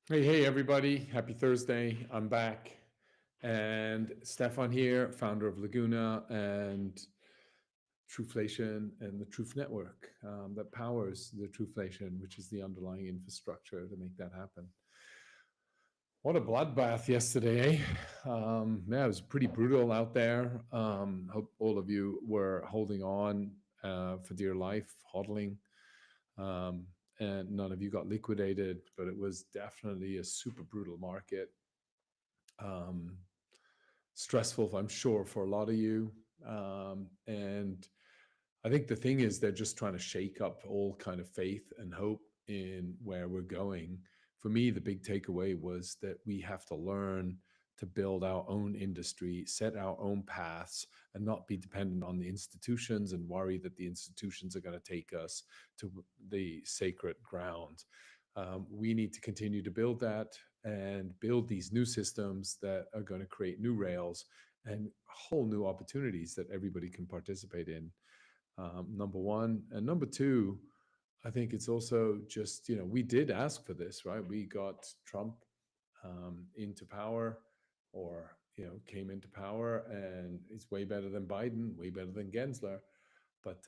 Hey, everybody. Happy Thursday. I'm back. And Stefan here, founder of Laguna and Truflation and the Truth Network that powers the Truflation, which is the underlying infrastructure to make that happen. What a bloodbath yesterday, eh? Yeah, it was pretty brutal out there. Hope all of you were holding on for dear life, hodling. Um, and none of you got liquidated, but it was definitely a super brutal market. um, Stressful, I'm sure, for a lot of you. And I think the thing is they're just trying to shake up all kind of faith and hope in where we're going. For me, the big takeaway was that we have to learn to build our own industry, set our own paths, and not be dependent on the institutions and worry that the institutions are going to take us to the sacred ground. We need to continue to build that and build these new systems that are going to create new rails and whole new opportunities that everybody can participate in. Number one. And number two, I think it's also just, we did ask for this, right? We got Trump into power, or, came into power, and it's way better than Biden, way better than Gensler. But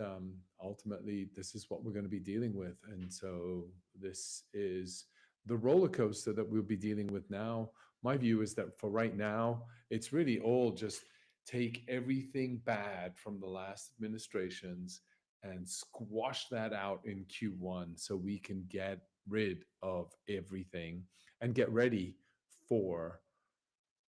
ultimately, this is what we're going to be dealing with. And so this is the roller coaster that we'll be dealing with now. My view is that for right now, it's really all just take everything bad from the last administrations and squash that out in Q1 so we can get rid of everything and get ready for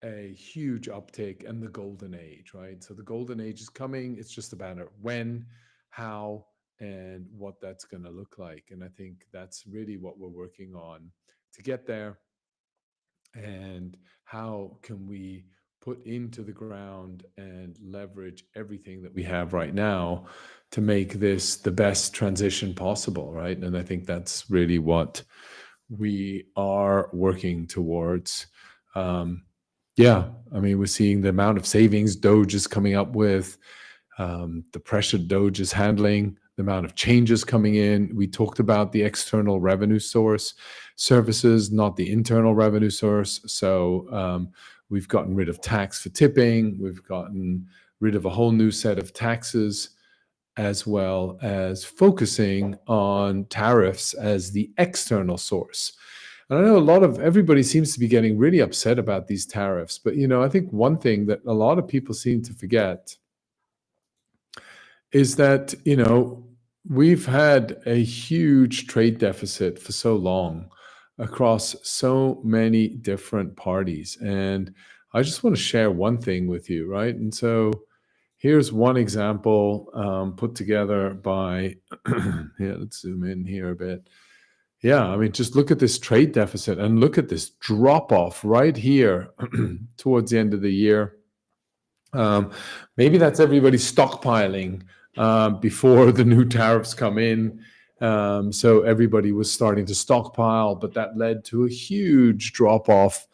a huge uptick and the golden age, right? So the golden age is coming. It's just about when, how, and what that's going to look like. And I think that's really what we're working on to get there. And how can we put into the ground and leverage everything that we have right now to make this the best transition possible, right? And I think that's really what we are working towards. Um, yeah, I mean, we're seeing the amount of savings Doge is coming up with, the pressure Doge is handling, the amount of changes coming in. We talked about the external revenue source services, not the internal revenue source. So we've gotten rid of tax for tipping. We've gotten rid of a whole new set of taxes, as well as focusing on tariffs as the external source. And I know a lot of everybody seems to be getting really upset about these tariffs, but I think one thing that a lot of people seem to forget is that, we've had a huge trade deficit for so long across so many different parties. And I just want to share one thing with you, right? And so here's one example put together by, yeah, let's zoom in here a bit. Yeah, I mean, just look at this trade deficit and look at this drop off right here towards the end of the year. Um, Maybe that's everybody stockpiling before the new tariffs come in. So everybody was starting to stockpile, but that led to a huge drop off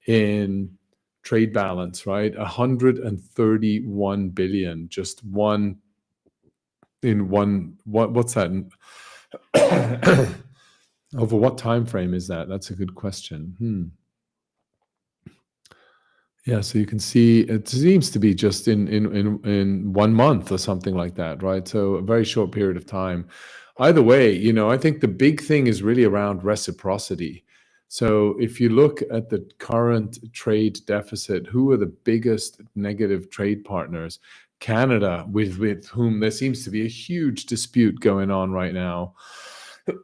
in trade balance, right? 131 billion, just one in one. What's that? Over what time frame is that? That's a good question. Yeah, so you can see it seems to be just in 1 month or something like that, right? So a very short period of time. Either way, I think the big thing is really around reciprocity. So if you look at the current trade deficit, who are the biggest negative trade partners? Canada, with whom there seems to be a huge dispute going on right now.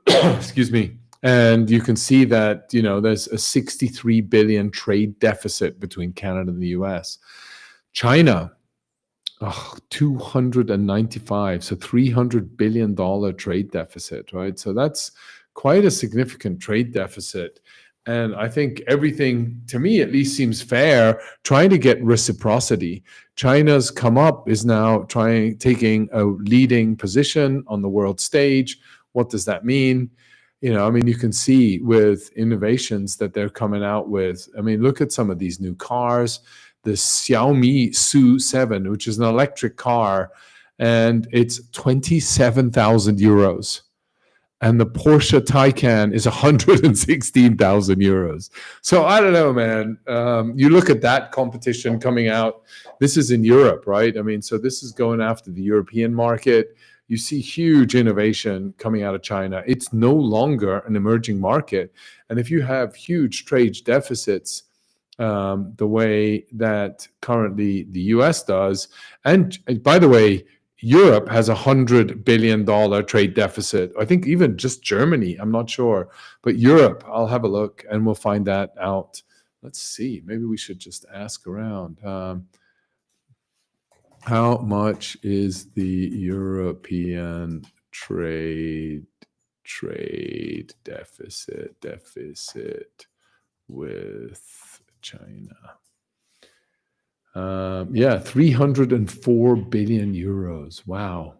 Excuse me. And you can see that, there's a 63 billion trade deficit between Canada and the US. China, 295, so $300 billion trade deficit, right? So that's quite a significant trade deficit. And I think everything, to me at least, seems fair, trying to get reciprocity. China's come up, is now taking a leading position on the world stage. What does that mean? I mean, you can see with innovations that they're coming out with. I mean, look at some of these new cars, the Xiaomi SU7, which is an electric car, and it's 27,000 euros. and the Porsche Taycan is 116,000 euros. So I don't know, man. You look at that competition coming out. This is in Europe, right? I mean, so this is going after the European market. You see huge innovation coming out of China. It's no longer an emerging market. And if you have huge trade deficits, the way that currently the US does, and by the way, Europe has $100 billion trade deficit. I think even just Germany, I'm not sure. But Europe, I'll have a look and we'll find that out. Let's see. Maybe we should just ask around. How much is the European trade deficit with China? Yeah, 304 billion euros. Wow.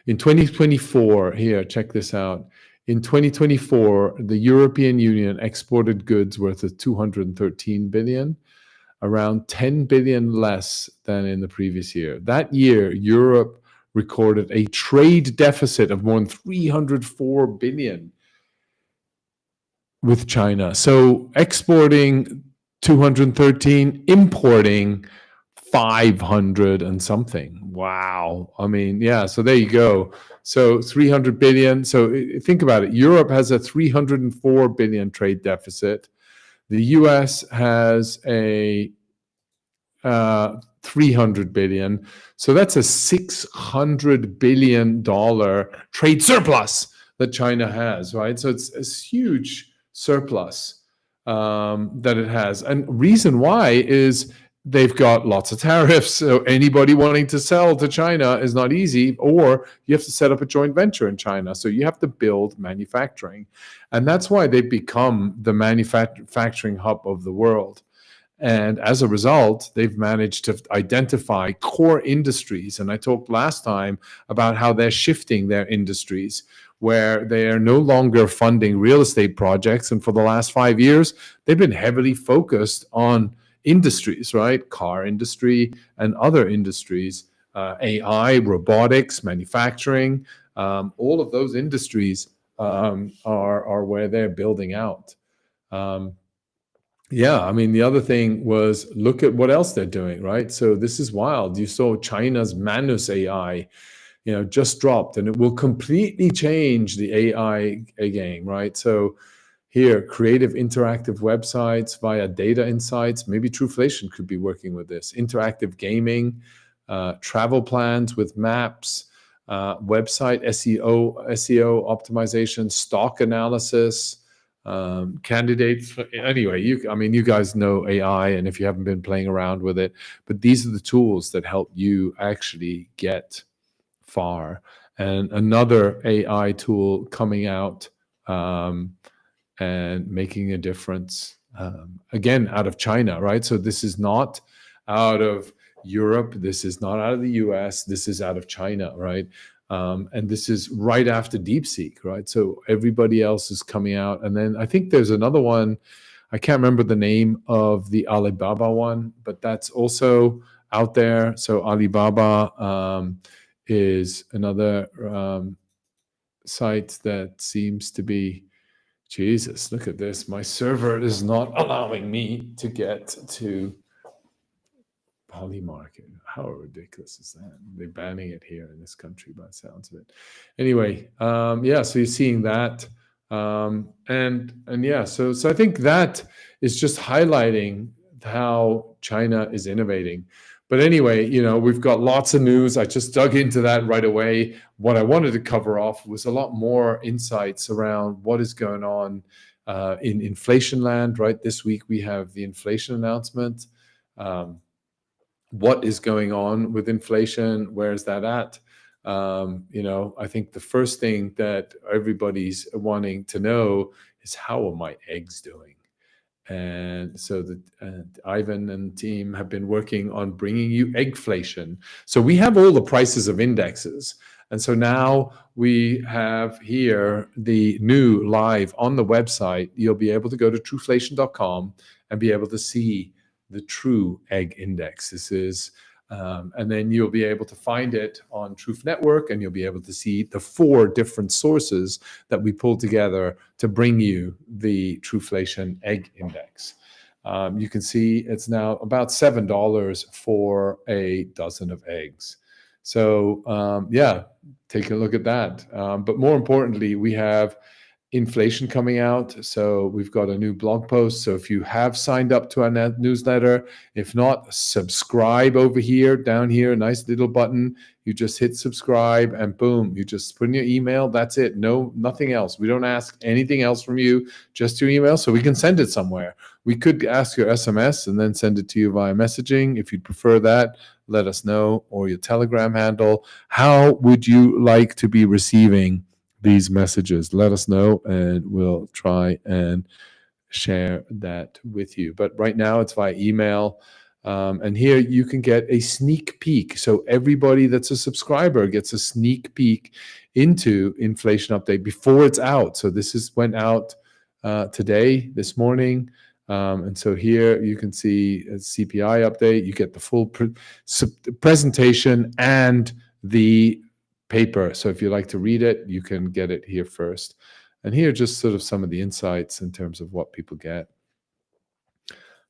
In 2024, here, check this out. In 2024, the European Union exported goods worth of 213 billion, around 10 billion less than in the previous year. That year, Europe recorded a trade deficit of more than 304 billion with China. So exporting 213, importing 500 and something. Wow. I mean, yeah, so there you go. So 300 billion. So think about it. Europe has a 304 billion trade deficit. The US has a 300 billion. So that's a $600 billion trade surplus that China has, right? So it's a huge surplus that it has. And reason why is they've got lots of tariffs. So anybody wanting to sell to China is not easy, or you have to set up a joint venture in China. So you have to build manufacturing. And that's why they've become the manufacturing hub of the world. And as a result, they've managed to identify core industries. And I talked last time about how they're shifting their industries, where they are no longer funding real estate projects. And for the last 5 years, they've been heavily focused on industries, right? Car industry and other industries, AI, robotics, manufacturing, all of those industries are where they're building out. Yeah, I mean, the other thing was look at what else they're doing, right? So this is wild. You saw China's Manus AI, just dropped, and it will completely change the AI game, right? So here, creative interactive websites via data insights. Maybe Truflation could be working with this. Interactive gaming, travel plans with maps, website SEO optimization, stock analysis, candidates. Anyway, you guys know AI, and if you haven't been playing around with it, but these are the tools that help you actually get far. And another AI tool coming out and making a difference, again, out of China, right? So this is not out of Europe. This is not out of the US. This is out of China, right? And this is right after DeepSeek, right? So everybody else is coming out. And then I think there's another one. I can't remember the name of the Alibaba one, but that's also out there. So Alibaba is another site that seems to be, Jesus, look at this. My server is not allowing me to get to Polymarket. How ridiculous is that? They're banning it here in this country by the sounds of it. Anyway, yeah, so you're seeing that. And yeah, so I think that is just highlighting how China is innovating. But anyway, we've got lots of news. I just dug into that right away. What I wanted to cover off was a lot more insights around what is going on in inflation land, right? This week we have the inflation announcement. What is going on with inflation? Where is that at? I think the first thing that everybody's wanting to know is, how are my eggs doing? And so Ivan and team have been working on bringing you eggflation. So we have all the prices of indexes. And so now we have here the new live on the website. You'll be able to go to truflation.com and be able to see the true egg index. This is And then you'll be able to find it on Truth Network, and you'll be able to see the 4 different sources that we pulled together to bring you the Truflation Egg Index. You can see it's now about $7 for a dozen of eggs. So yeah, take a look at that. But more importantly, we have inflation coming out. So we've got a new blog post. So if you have signed up to our newsletter, if not, subscribe over here, down here, nice little button. You just hit subscribe and boom, you just put in your email. That's it. No, nothing else. We don't ask anything else from you, just your email so we can send it somewhere. We could ask your SMS and then send it to you via messaging. If you'd prefer that, let us know, or your Telegram handle. How would you like to be receiving these messages? Let us know and we'll try and share that with you. But right now it's via email. And here you can get a sneak peek. So everybody that's a subscriber gets a sneak peek into inflation update before it's out. So went out today, this morning. And so here you can see a CPI update. You get the full presentation and the paper. So if you like to read it, you can get it here first. And here just sort of some of the insights in terms of what people get.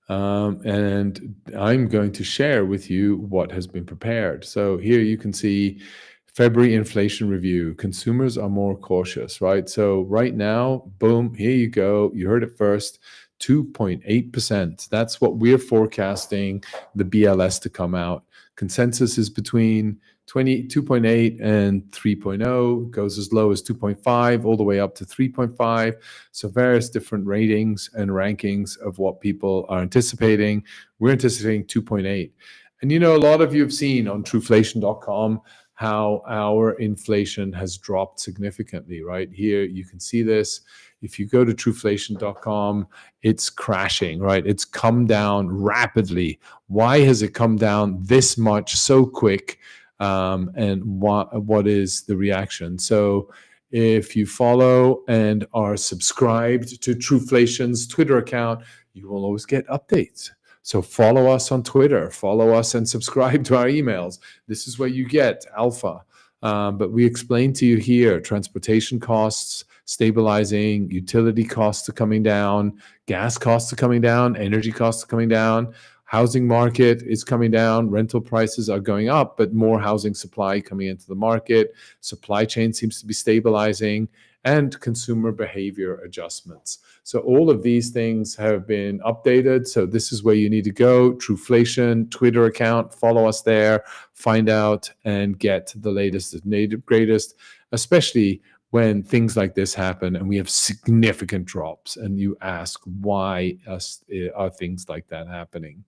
And I'm going to share with you what has been prepared. So here you can see February inflation review. Consumers are more cautious, right? So right now, boom, here you go. You heard it first. 2.8%. That's what we're forecasting the BLS to come out. Consensus is between 2.8 and 3.0, goes as low as 2.5 all the way up to 3.5. So various different ratings and rankings of what people are anticipating. We're anticipating 2.8. And you know, a lot of you have seen on Truflation.com how our inflation has dropped significantly, right? Here you can see this. If you go to Truflation.com, it's crashing, right? It's come down rapidly. Why has it come down this much so quick? And what is the reaction? So if you follow and are subscribed to Truflation's Twitter account, you will always get updates. So follow us on Twitter, follow us and subscribe to our emails. This is where you get alpha. But we explain to you here, transportation costs stabilizing, utility costs are coming down, gas costs are coming down, energy costs are coming down, housing market is coming down, rental prices are going up, but more housing supply coming into the market, supply chain seems to be stabilizing, and consumer behavior adjustments. So all of these things have been updated. So this is where you need to go. Truflation Twitter account, follow us there, find out and get the latest and greatest, especially when things like this happen and we have significant drops and you ask why are things like that happening.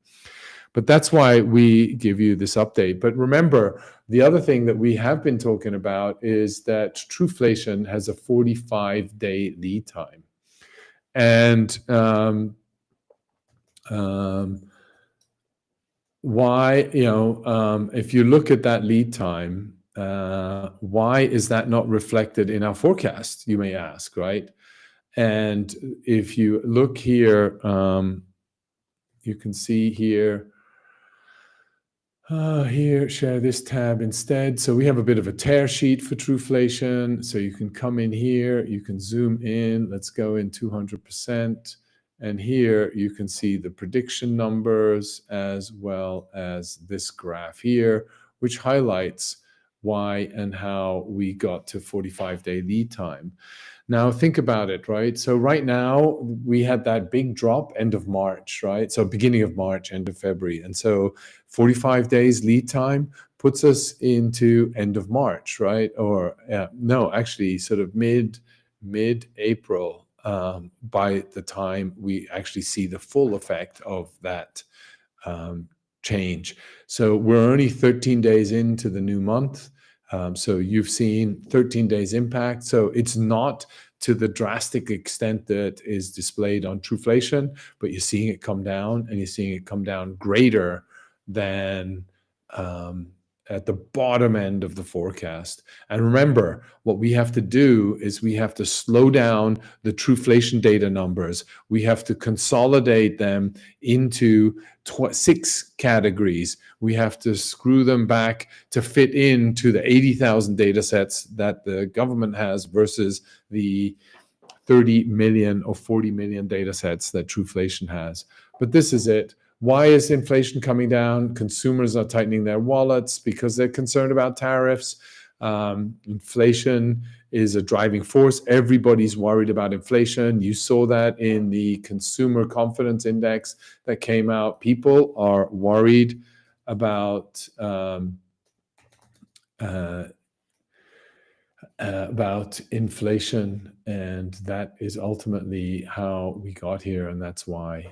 But that's why we give you this update. But remember, the other thing that we have been talking about is that Truflation has a 45-day lead time. And why, if you look at that lead time, why is that not reflected in our forecast, you may ask, right? And if you look here, you can see here, here, share this tab instead. So we have a bit of a tear sheet for Truflation. So you can come in here, you can zoom in, let's go in 200%. And here you can see the prediction numbers as well as this graph here, which highlights why and how we got to 45-day lead time. Now think about it, right? So right now we had that big drop end of March, right? So beginning of March, end of February. And so 45 days lead time puts us into end of March, right? Or no, actually sort of mid-April by the time we actually see the full effect of that change. So we're only 13 days into the new month. So you've seen 13 days impact. So it's not to the drastic extent that is displayed on Truflation, but you're seeing it come down and you're seeing it come down greater than at the bottom end of the forecast. And remember, what we have to do is we have to slow down the Truflation data numbers. We have to consolidate them into 6 categories. We have to screw them back to fit into the 80,000 data sets that the government has versus the 30 million or 40 million data sets that Truflation has. But this is it. Why is inflation coming down? Consumers are tightening their wallets because they're concerned about tariffs. Inflation is a driving force. Everybody's worried about inflation. You saw that in the consumer confidence index that came out. People are worried about inflation, and that is ultimately how we got here, and that's why.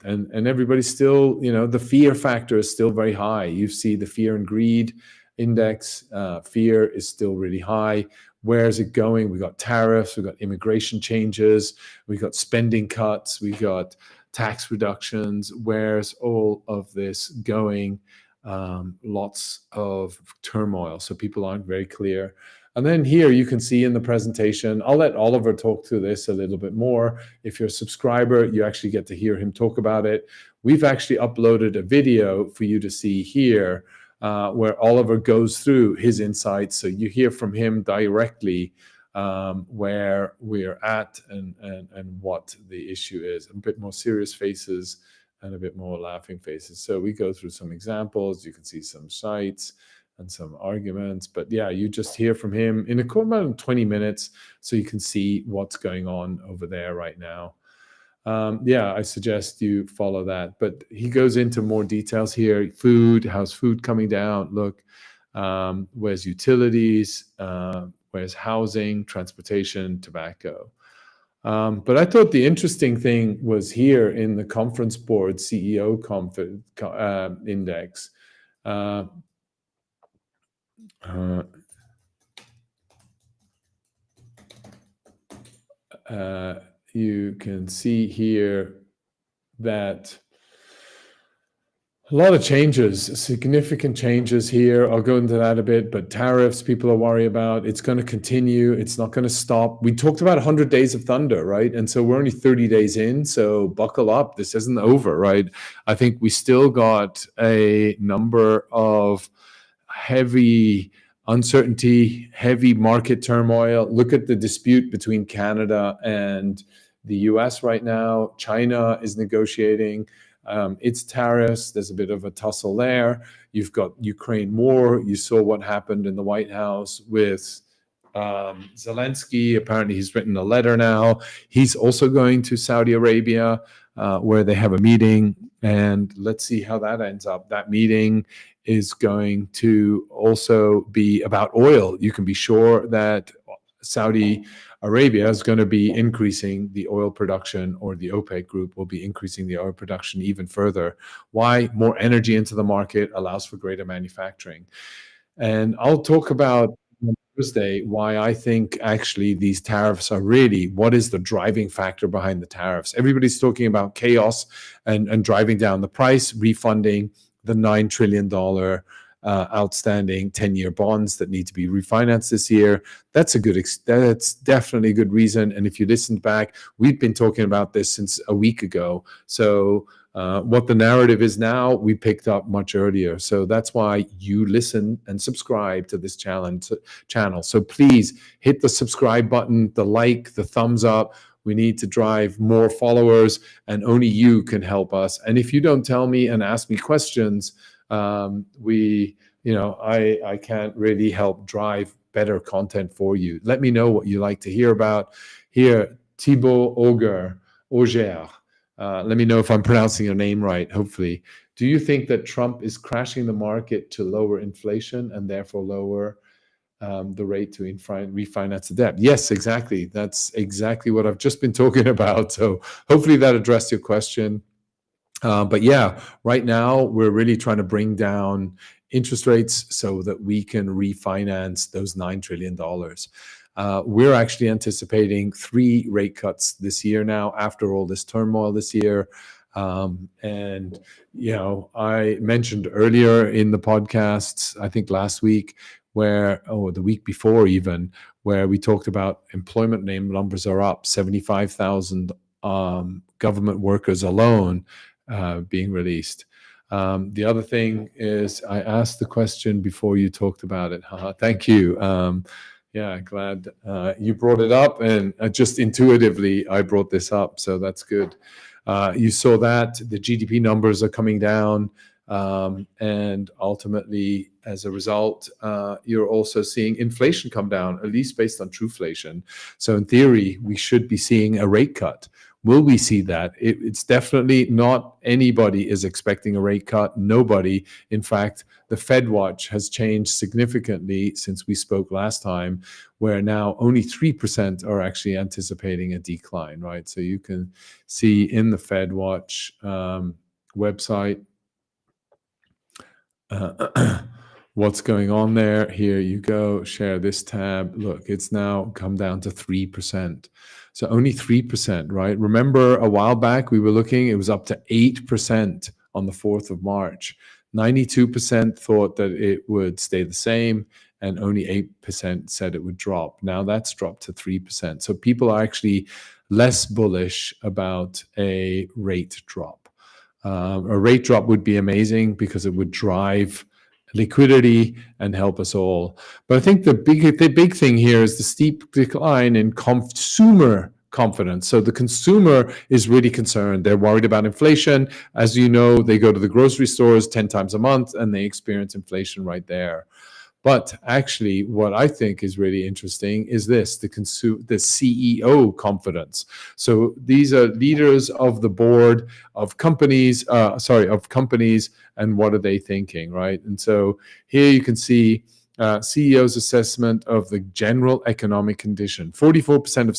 And everybody's still, the fear factor is still very high. You see the fear and greed index. Fear is still really high. Where is it going? We got tariffs, we got immigration changes, we got spending cuts, we got tax reductions. Where's all of this going? Lots of turmoil. So people aren't very clear. And then here you can see in the presentation, I'll let Oliver talk to this a little bit more. If you're a subscriber, you actually get to hear him talk about it. We've actually uploaded a video for you to see here where Oliver goes through his insights. So you hear from him directly where we're at and what the issue is. A bit more serious faces and a bit more laughing faces. So we go through some examples. You can see some sites and some arguments. But yeah, you just hear from him in about 20 minutes so you can see what's going on over there right now. Yeah, I suggest you follow that. But he goes into more details here. Food, how's food coming down? Look, where's utilities? Where's housing, transportation, tobacco? But I thought the interesting thing was here in the Conference Board CEO index. You can see here that a lot of changes, significant changes here. I'll go into that a bit, but tariffs, people are worried about. It's going to continue. It's not going to stop. We talked about 100 days of thunder, right? And so we're only 30 days in, so buckle up. This isn't over, right? I think we still got a number of heavy uncertainty, heavy market turmoil. Look at the dispute between Canada and the US right now. China is negotiating its tariffs. There's a bit of a tussle there. You've got Ukraine war. You saw what happened in the White House with Zelensky. Apparently he's written a letter now. He's also going to Saudi Arabia where they have a meeting, and let's see how that ends up. That meeting is going to also be about oil. You can be sure that Saudi Arabia is going to be increasing the oil production, or the OPEC group will be increasing the oil production even further. Why? More energy into the market allows for greater manufacturing. And I'll talk about on Thursday why I think actually these tariffs are really, what is the driving factor behind the tariffs? Everybody's talking about chaos and driving down the price, refunding the $9 trillion outstanding 10-year bonds that need to be refinanced this year. That's definitely a good reason. And if you listened back, we've been talking about this since a week ago. So what the narrative is now, we picked up much earlier. So that's why you listen and subscribe to this channel. So please hit the subscribe button, the like, the thumbs up. We need to drive more followers, and only you can help us. And if you don't tell me and ask me questions, I can't really help drive better content for you. Let me know what you like to hear about. Here, Thibault Auger. Let me know if I'm pronouncing your name right, hopefully. Do you think that Trump is crashing the market to lower inflation and therefore lower the rate to refinance the debt? Yes, exactly. That's exactly what I've just been talking about. So hopefully that addressed your question. But yeah, right now we're really trying to bring down interest rates so that we can refinance those $9 trillion. We're actually anticipating 3 rate cuts this year now after all this turmoil this year. And, I mentioned earlier in the podcasts, I think last week, the week before even, where we talked about employment name numbers are up 75,000 government workers alone being released. The other thing is, I asked the question before you talked about it. Thank you. Yeah, glad you brought it up, and just intuitively I brought this up, so that's good. You saw that the GDP numbers are coming down, and ultimately, as a result, you're also seeing inflation come down, at least based on Truflation. So in theory, we should be seeing a rate cut. Will we see that? It's definitely not anybody is expecting a rate cut. Nobody. In fact, the Fed watch has changed significantly since we spoke last time, where now only 3% are actually anticipating a decline, right? So you can see in the Fed watch website what's going on there. Here you go, share this tab. Look, it's now come down to 3%. So only 3%, right? Remember a while back we were looking, it was up to 8% on the 4th of March. 92% thought that it would stay the same, and only 8% said it would drop. Now that's dropped to 3%. So people are actually less bullish about a rate drop. A rate drop would be amazing because it would drive liquidity and help us all. But I think the big thing here is the steep decline in consumer confidence. So the consumer is really concerned. They're worried about inflation. As you know, they go to the grocery stores 10 times a month and they experience inflation right there. But actually, what I think is really interesting is this, the CEO confidence. So these are leaders of the board of companies, and what are they thinking, right? And so here you can see CEO's assessment of the general economic condition. 44% of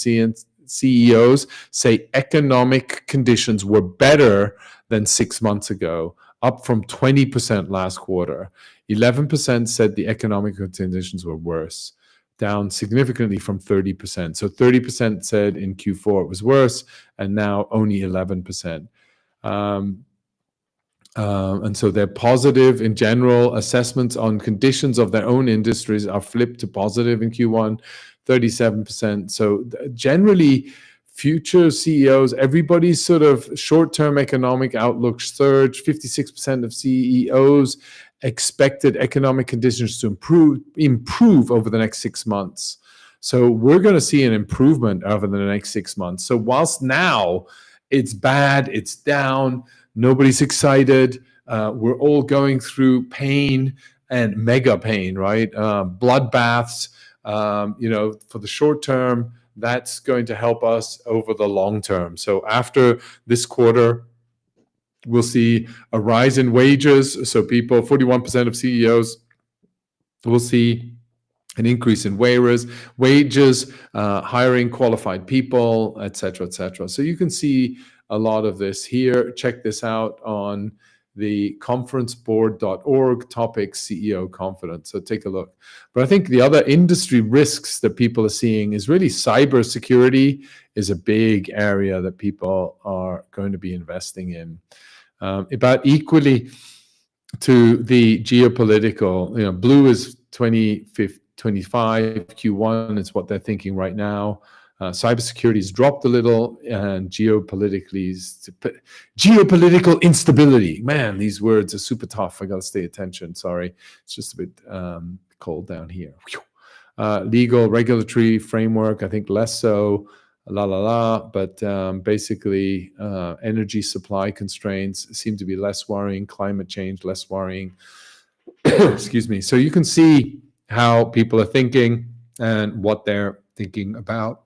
CEOs say economic conditions were better than 6 months ago, up from 20% last quarter. 11% said the economic conditions were worse, down significantly from 30%. So 30% said in Q4 it was worse, and now only 11%. And so their positive, in general, assessments on conditions of their own industries are flipped to positive in Q1, 37%. So generally, future CEOs, everybody's sort of short-term economic outlook surge. 56% of CEOs expected economic conditions to improve over the next 6 months. So we're going to see an improvement over the next 6 months. So whilst now it's bad, it's down, nobody's excited, we're all going through pain and mega pain, right? Bloodbaths, for the short term, that's going to help us over the long term. So after this quarter, we'll see a rise in wages. So 41% of CEOs will see an increase in wages, hiring qualified people, et cetera, et cetera. So you can see a lot of this here. Check this out on the conferenceboard.org topic CEO confidence. So take a look. But I think the other industry risks that people are seeing is really cybersecurity is a big area that people are going to be investing in. About equally to the geopolitical, blue is 25 Q1 is what they're thinking right now. Cybersecurity has dropped a little, and geopolitical instability. Man, these words are super tough. I got to stay attention. Sorry, it's just a bit cold down here. Legal, regulatory framework, I think less so. But basically, energy supply constraints seem to be less worrying. Climate change, less worrying. Excuse me. So you can see how people are thinking and what they're thinking about.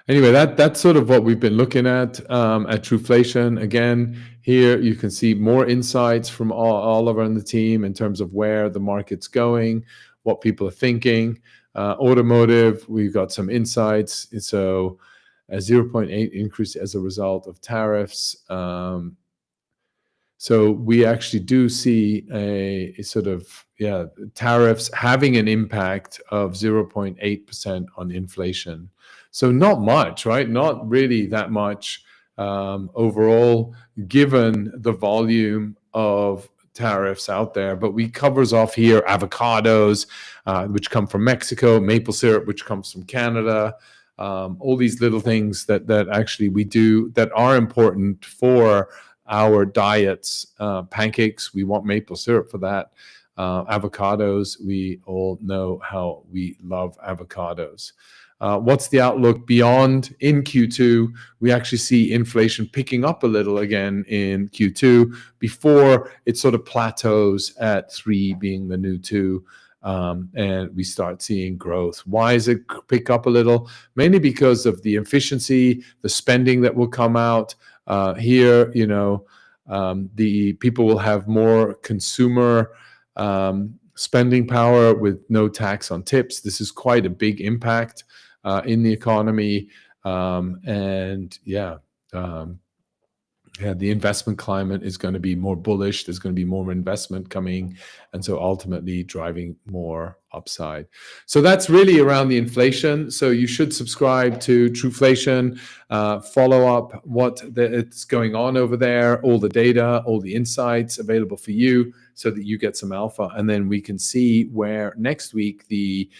Anyway, that's sort of what we've been looking at Truflation. Again, here you can see more insights from Oliver and the team in terms of where the market's going, what people are thinking. Automotive, we've got some insights. So a 0.8 increase as a result of tariffs. So we actually do see a sort of, tariffs having an impact of 0.8% on inflation. So not much, right? Not really that much. overall, given the volume of tariffs out there. But we covers off here avocados, which come from Mexico, maple syrup, which comes from Canada, all these little things that actually we do that are important for our diets. Pancakes, we want maple syrup for that. Avocados, we all know how we love avocados. What's the outlook beyond in Q2? We actually see inflation picking up a little again in Q2 before it sort of plateaus at 3 being the new 2. And we start seeing growth. Why does it pick up a little? Mainly because of the efficiency, the spending that will come out here. The people will have more consumer spending power with no tax on tips. This is quite a big impact in the economy. The investment climate is going to be more bullish. There's going to be more investment coming, and so ultimately driving more upside. So that's really around the inflation. So you should subscribe to Truflation, follow up it's going on over there, all the data, all the insights available for you so that you get some alpha. And then we can see where next week the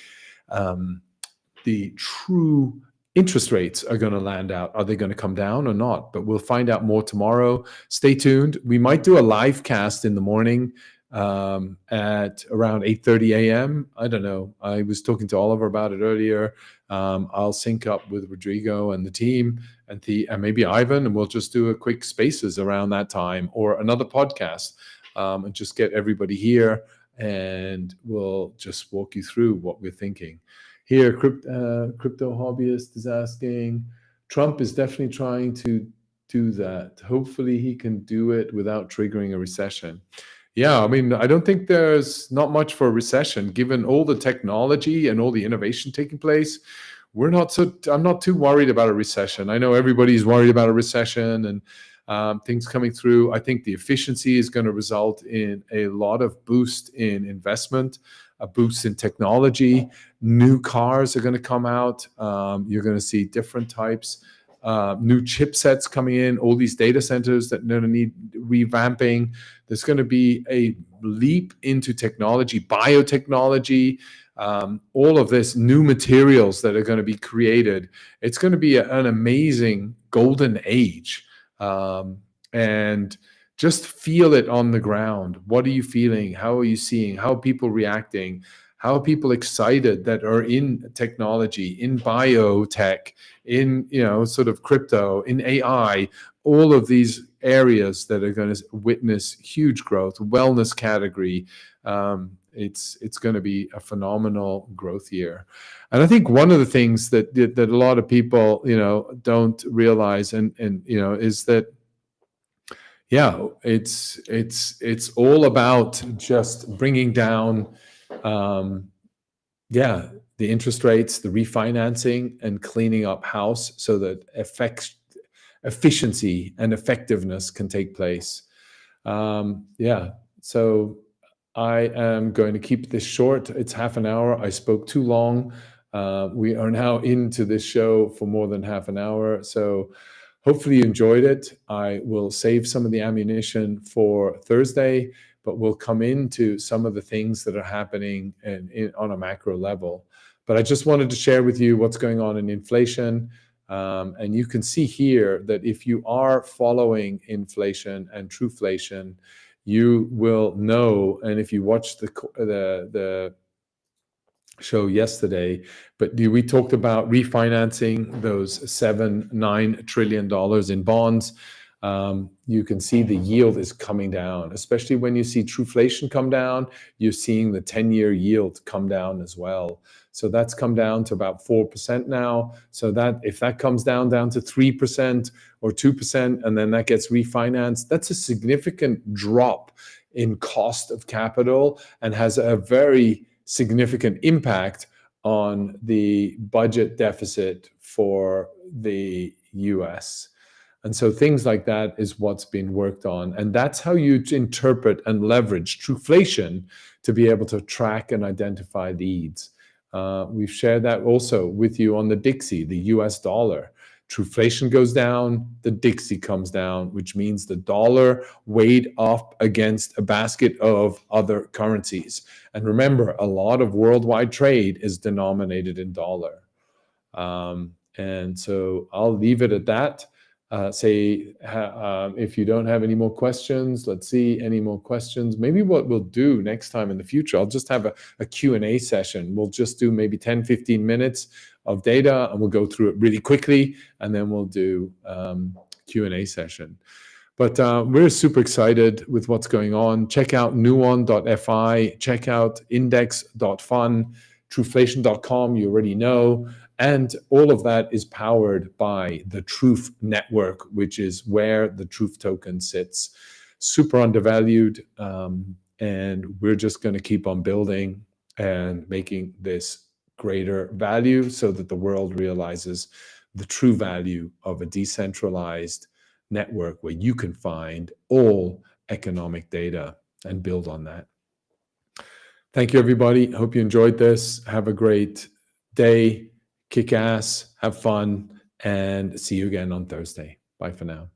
true interest rates are going to land out. Are they going to come down or not? But we'll find out more tomorrow. Stay tuned. We might do a live cast in the morning at around 8:30 a.m. I don't know. I was talking to Oliver about it earlier. I'll sync up with Rodrigo and the team and maybe Ivan, and we'll just do a quick spaces around that time or another podcast and just get everybody here, and we'll just walk you through what we're thinking. Here, crypto hobbyist is asking, Trump is definitely trying to do that. Hopefully he can do it without triggering a recession. Yeah, I mean, I don't think there's not much for a recession, given all the technology and all the innovation taking place. I'm not too worried about a recession. I know everybody's worried about a recession and things coming through. I think the efficiency is going to result in a lot of boost in investment, a boost in technology. New cars are going to come out. You're going to see different types, new chipsets coming in, all these data centers that are going to need revamping. There's going to be a leap into technology, biotechnology, all of this, new materials that are going to be created. It's going to be an amazing golden age. And just feel it on the ground. What are you feeling? How are you seeing? How are people reacting? How are people excited that are in technology, in biotech, in sort of crypto, in AI, all of these areas that are going to witness huge growth, wellness category. It's going to be a phenomenal growth year. And I think one of the things that a lot of people don't realize and is that it's all about just bringing down the interest rates, the refinancing, and cleaning up house so that efficiency and effectiveness can take place. So I am going to keep this short. It's half an hour. I spoke too long. We are now into this show for more than half an hour. So hopefully you enjoyed it. I will save some of the ammunition for Thursday, but we'll come into some of the things that are happening on a macro level. But I just wanted to share with you what's going on in inflation. And you can see here that if you are following inflation and Truflation, you will know. And if you watched the show yesterday, but we talked about refinancing those $9 trillion in bonds. You can see the yield is coming down, especially when you see Truflation come down, you're seeing the 10-year yield come down as well. So that's come down to about 4% now. So that if that comes down to 3% or 2%, and then that gets refinanced, that's a significant drop in cost of capital and has a very significant impact on the budget deficit for the US. And so things like that is what's been worked on. And that's how you interpret and leverage Truflation to be able to track and identify leads. We've shared that also with you on the Dixie, the US dollar. Truflation goes down, the Dixie comes down, which means the dollar weighed up against a basket of other currencies. And remember, a lot of worldwide trade is denominated in dollar. And so I'll leave it at that. If you don't have any more questions, let's see, any more questions. Maybe what we'll do next time in the future, I'll just have a Q&A session. We'll just do maybe 10, 15 minutes of data, and we'll go through it really quickly, and then we'll do Q&A session. But we're super excited with what's going on. Check out nuon.fi, check out index.fun, truflation.com, you already know. And all of that is powered by the Truth Network, which is where the Truth token sits. Super undervalued. And we're just going to keep on building and making this greater value so that the world realizes the true value of a decentralized network where you can find all economic data and build on that. Thank you, everybody. Hope you enjoyed this. Have a great day. Kick ass, have fun, and see you again on Thursday. Bye for now.